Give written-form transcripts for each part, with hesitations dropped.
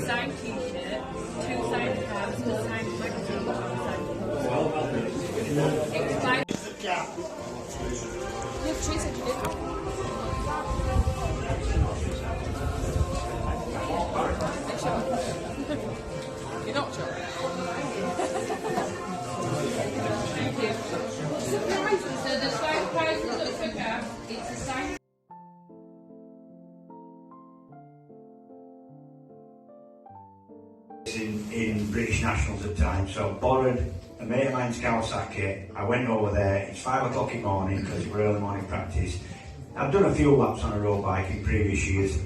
Signed t-shirt, 2 signed cards, a signed magazine, and signed You're not sure? Thank you. Surprises, so the signed prizes up for Gav, it's a signed in British Nationals at times, so I borrowed a mate of mine's Kawasaki. I went over there, it's 5 o'clock in the morning because we're early morning practice. I've done a few laps on a road bike in previous years.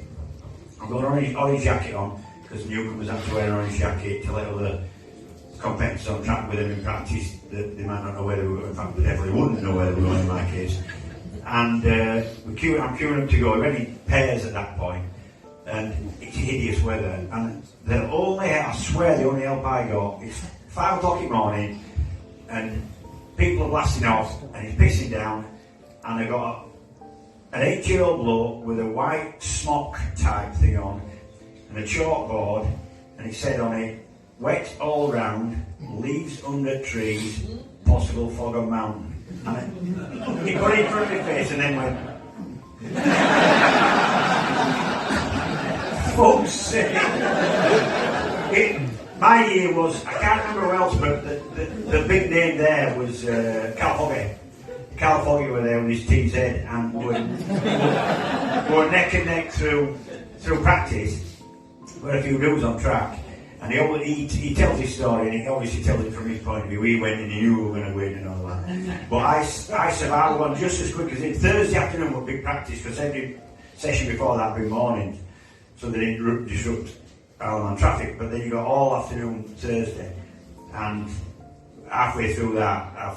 I've got an orange jacket on because newcomers have to wear an orange jacket to let other competitors on track with them in practice that they might not know where they were, in fact they definitely wouldn't know where they were in my case. And I'm queuing up to go, we're in pairs at that point. And it's hideous weather, and the only, I swear the only help I got, it's 5 o'clock in the morning and people are blasting off and it's pissing down, and I got an 8-year-old bloke with a white smock type thing on and a chalkboard, and it said on it, wet all round, leaves under trees, possible fog on mountain. And he put it in front of my face and then went, fuck's sake. My year was, I can't remember who else, but the big name there was Cal Foggy. Cal Foggy were there with his TZ and were neck and neck through practice. Were a few dudes on track. And he tells his story, and he obviously tells it from his point of view. He went and he knew we were going to win and all that. But I survived one just as quick as it. Thursday afternoon was big practice, because every session before that would be morning, so they didn't disrupt Ireland traffic. But then you got all afternoon Thursday, and halfway through that I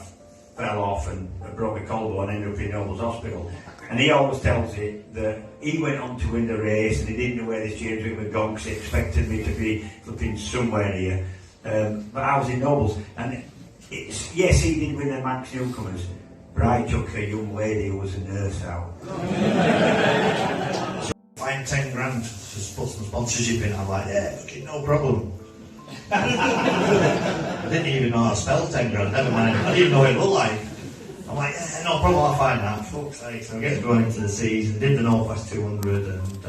fell off and broke my collarbone and ended up in Noble's Hospital. And he always tells it that he went on to win the race and he didn't know where this James Whitman gonks. He expected me to be flipping somewhere here. But I was in Nobles. And yes, he did win the Manx Newcomers, but I took a young lady who was a nurse out. Find 10 grand to put some sponsorship in, I'm like, yeah, fucking no problem. I didn't even know how to spell 10 grand, never mind. I didn't know what it looked like. I'm like, yeah, no problem, I'll find that. Fuck's sake. So I get going into the season, did the Northwest 200 and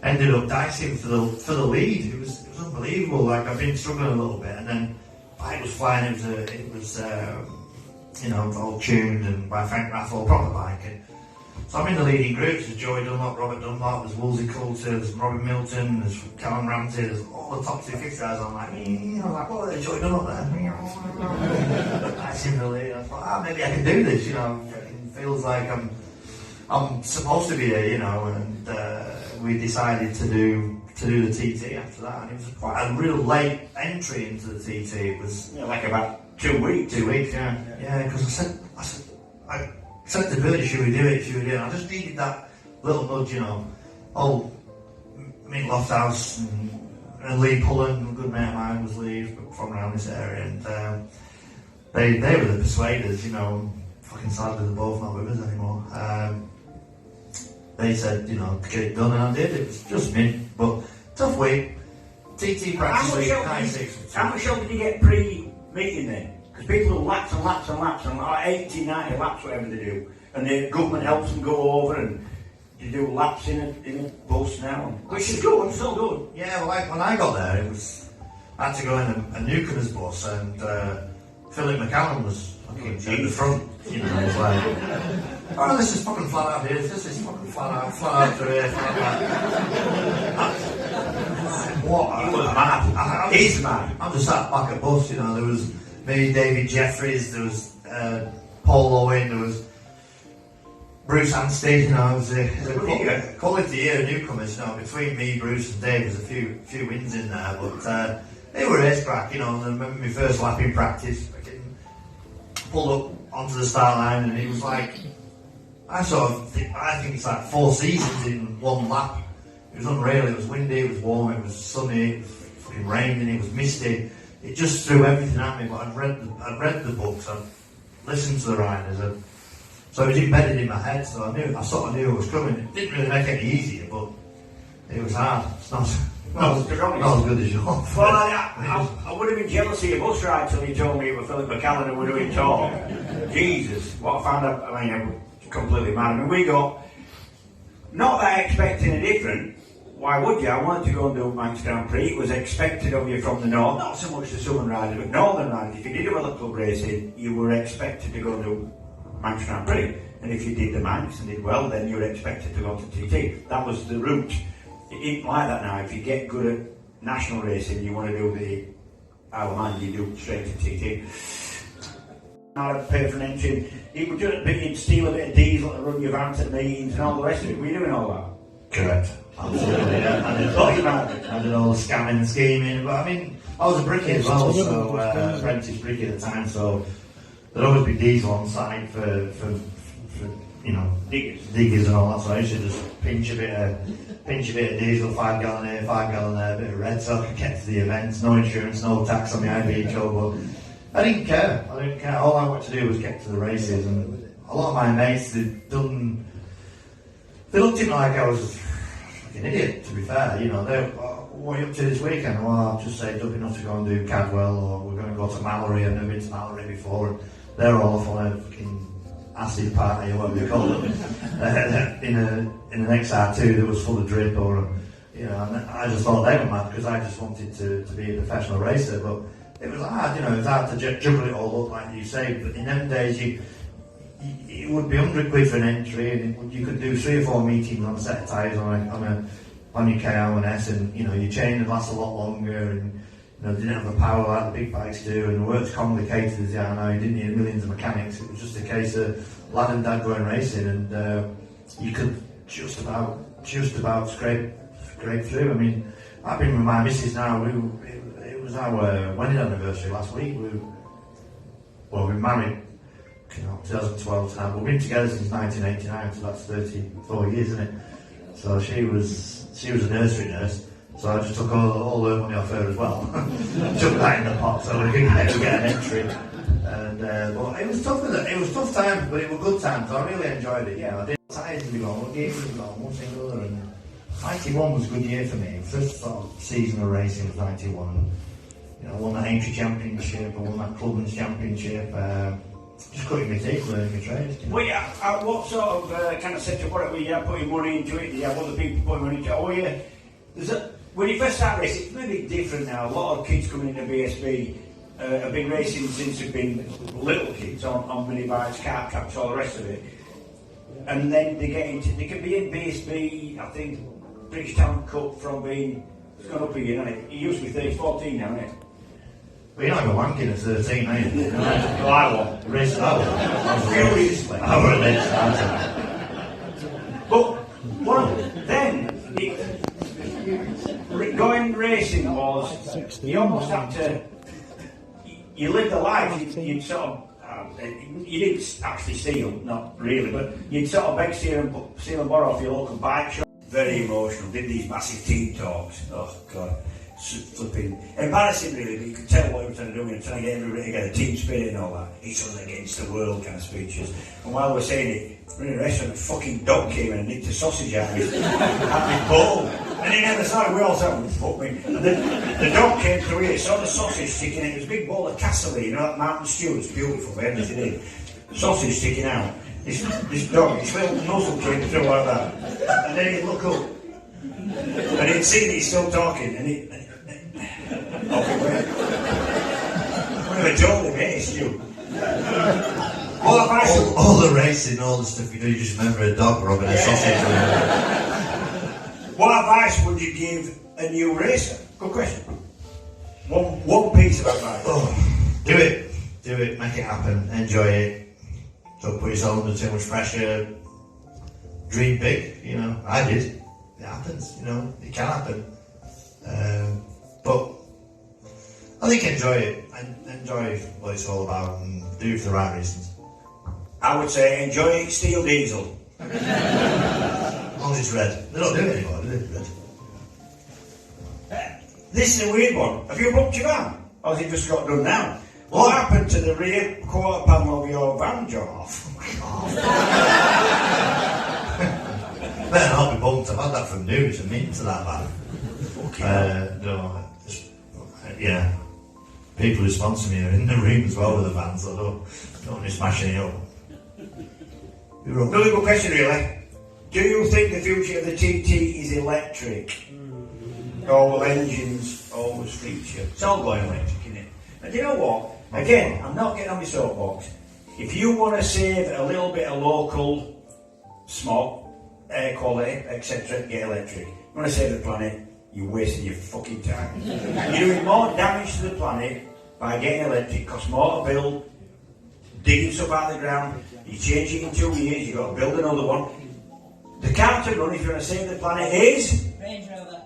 ended up dicing for the lead. It was unbelievable. Like, I've been struggling a little bit, and then bike was flying. It was all tuned and by Frank Rathwell, proper bike. And so I'm in the leading groups. There's Joey Dunlop, Robert Dunlop, there's Wolsey Coulter, there's Robin Milton, there's Callum Ramsey, there's all the top 250 guys. I'm like, what are they, Joey Dunlop there? I seem to lead. I thought, maybe I can do this, It feels like I'm supposed to be here, and we decided to do the TT after that, and it was quite a real late entry into the TT. It was like about 2 weeks. 2 weeks, yeah. Yeah, because I said to Bertie, should we do it? I just needed that little nudge, Mick Lofthouse and Lee Pullen, a good mate of mine was Lee from around this area, and they were the persuaders, fucking sadly they're both not with us anymore. They said, get it done, and I did. It was just me, but tough week. TT practice week, 96. How much help did you get pre-meeting then? Because people do laps and laps and laps, and like 80, 90 laps, whatever they do, and the government helps them go over, and you do laps in a bus now, which is good, still good. Yeah, well, when I got there, I had to go in a newcomer's bus, and Philip McCallum was fucking at the front. It was like, oh, this is fucking flat out here, this is fucking flat out through here, flat out. What? He was mad. He's mad. I'm just sat back at bus, there was me, David Jeffries, there was Paul Owen, there was Bruce Anstey, it was a quality year of newcomers, between me, Bruce and Dave, there's a few wins in there, but they were ace crack, and I remember my first lap in practice, I pulled up onto the start line, and it was like, I think it's like 4 seasons in one lap. It was unreal, it was windy, it was warm, it was sunny, it was fucking raining, it was misty. It just threw everything at me, but I'd read the books, I'd listened to the riders, so it was embedded in my head, so I sort of knew it was coming. It didn't really make it any easier, but it was hard. It's not as good as yours. Well, I would have been jealous of your bus ride till you told me it was Philip McCallum and we were doing talk. Jesus, what I found out, I'm completely mad. We got, not that I expected any different. Why would you? I wanted to go and do Manx Grand Prix. It was expected of you from the north, not so much the southern riders, but northern riders. If you did a World Club racing, you were expected to go and do Manx Grand Prix. And if you did the Manx and did well, then you were expected to go to TT. That was the route. It ain't like that now. If you get good at national racing, you want to do the Isle of Man, you do straight to TT. I'd have to pay for an entry. He'd steal a bit of diesel to run your van to the meetings and all the rest of it. Were you doing all that? Correct. Absolutely, yeah. I did all the scamming and scheming, but I was a brickie as well, so apprentice brickie at the time, so there'd always be diesel on site for diggers and all that, so I used to just pinch a bit of diesel, 5 gallon here, 5 gallon there, a bit of red, so I could get to the events, no insurance, no tax on my IBHO, but I didn't care. All I wanted to do was get to the races, and a lot of my mates, they looked at me like I was an idiot, to be fair. what are you up to this weekend? Well, I've just saved up enough to go and do Cadwell, or we're going to go to Mallory. I've never been to Mallory before. And they're all off on a fucking acid party, or whatever you call it. in an XR2 that was full of drip, or you know, and I just thought they were mad because I just wanted to be a professional racer, but it was hard, you know, it was hard to juggle it all up like you say. But in them days, it would be £100 for an entry, and you could do 3 or 4 meetings on a set of tyres on your KR1S, and you know, your chain would last a lot longer, and you know, they didn't have the power like the big bikes do, and the work's complicated as they are now. You didn't need millions of mechanics. It was just a case of lad and dad going racing, and you could just about scrape through. I mean, I've been with my missus now. It was our wedding anniversary last week. We were married, you know, 2012 now, but we've been together since 1989, so that's 34 years, isn't it? So she was a nursery nurse, so I just took all the money off her as well, chucked that in the pot so we could get an entry. And but it was tough, it was tough times, but it was good times. I really enjoyed it. Yeah, I did tyres to be on, what games we got, one thing or other, and 91 was a good year for me. First sort of season of racing was 91. You know, I won that Aintree Championship, I won that Clubman's Championship. Just cutting my teeth, learning my trade. You know. Well, yeah, what sort of kind of setup were you putting money into it? Did you have other people putting money into it? Oh, yeah. When you first start racing, it's maybe different now. A lot of kids coming into BSB have been racing since they've been little kids on mini bikes, kart caps, all the rest of it. And then they can be in BSB, I think, British Town Cup from being, it's gone up a year, hasn't it? It used to be 14 now, isn't it? Well, you're not even wanking at 13, are you? Well, I won. The race I was furiously. I was a late starter. But then, going racing was, you almost had to, you lived a life, you'd sort of, you didn't actually steal, not really, but you'd sort of beg, steal and borrow off your local bike shop. Very emotional, did these massive team talks. Oh God, flipping embarrassing really, but you could tell what he was trying to do. He was trying to get everybody together, team spirit and all that. Each other against the world kind of speeches. And while we were saying it, we were in a restaurant, a fucking dog came in and nicked a sausage out of his bowl. And he never saw it, we all said, fuck me. And the dog came through here, saw the sausage sticking out. It was a big bowl of casserole, you know, that mountain stew, it's beautiful, they had it in. Sausage sticking out. This dog, his little muzzle came through like that. And then he'd look up. And he'd see that he's still talking. And he'd... off he went. One of a jolly mate, it's you. All the racing, all the stuff you do, you just remember a dog rubbing a sausage. What advice would you give a new racer? Good question. One piece of advice. Oh, do it, make it happen, enjoy it. Don't put yourself under too much pressure. Dream big, you know. I did. It happens, you know. It can happen. But I think enjoy it. Enjoy what it's all about and do it for the right reasons. I would say enjoy it, steel diesel. As long as it's red. They don't do it anymore, do they? Red. This is a weird one. Have you booked your van? Or has it just got done now? What happened to the rear quarter panel of your van, John? Oh, Better not be bumped. I've had that from new to me to that van. No, yeah. People who sponsor me are in the room as well with the van, so don't be smashing it up. Really good question, really. Do you think the future of the TT is electric? Or will engines always feature? It's all going electric, isn't it? And you know what? Again, I'm not getting on my soapbox. If you want to save a little bit of local smog, air quality, etc., get electric. You want to save the planet, you're wasting your fucking time. You're doing more damage to the planet by getting electric, costs more to build, digging stuff out of the ground, you change it in 2 years, you've got to build another one. The car to run if you want to save the planet is? Range Rover.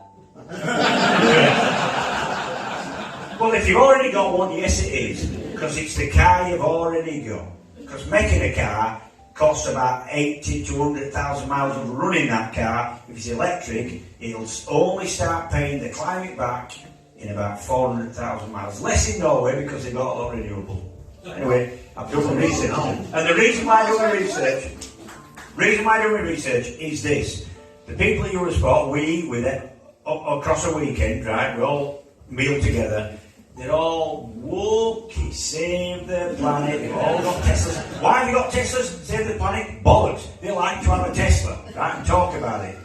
Well, if you've already got one, yes it is. Because it's the car you've already got. Because making a car costs about 80 to 100,000 miles of running that car. If it's electric, it'll only start paying the climate back in about 400,000 miles. Less in Norway because they've got a lot of renewable. Anyway, I've done some research. And the reason why I'm doing research is this. The people at Eurosport, we with it, across a weekend, right? We all meal together. They're all wokey, save the planet. They've all got Teslas. Why have you got Teslas? Save the planet? Bollocks. They like to have a Tesla, right? And talk about it.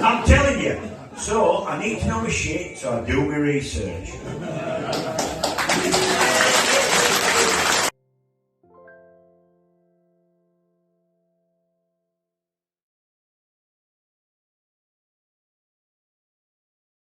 I'm telling you. So I need to know my shit, so I do my research.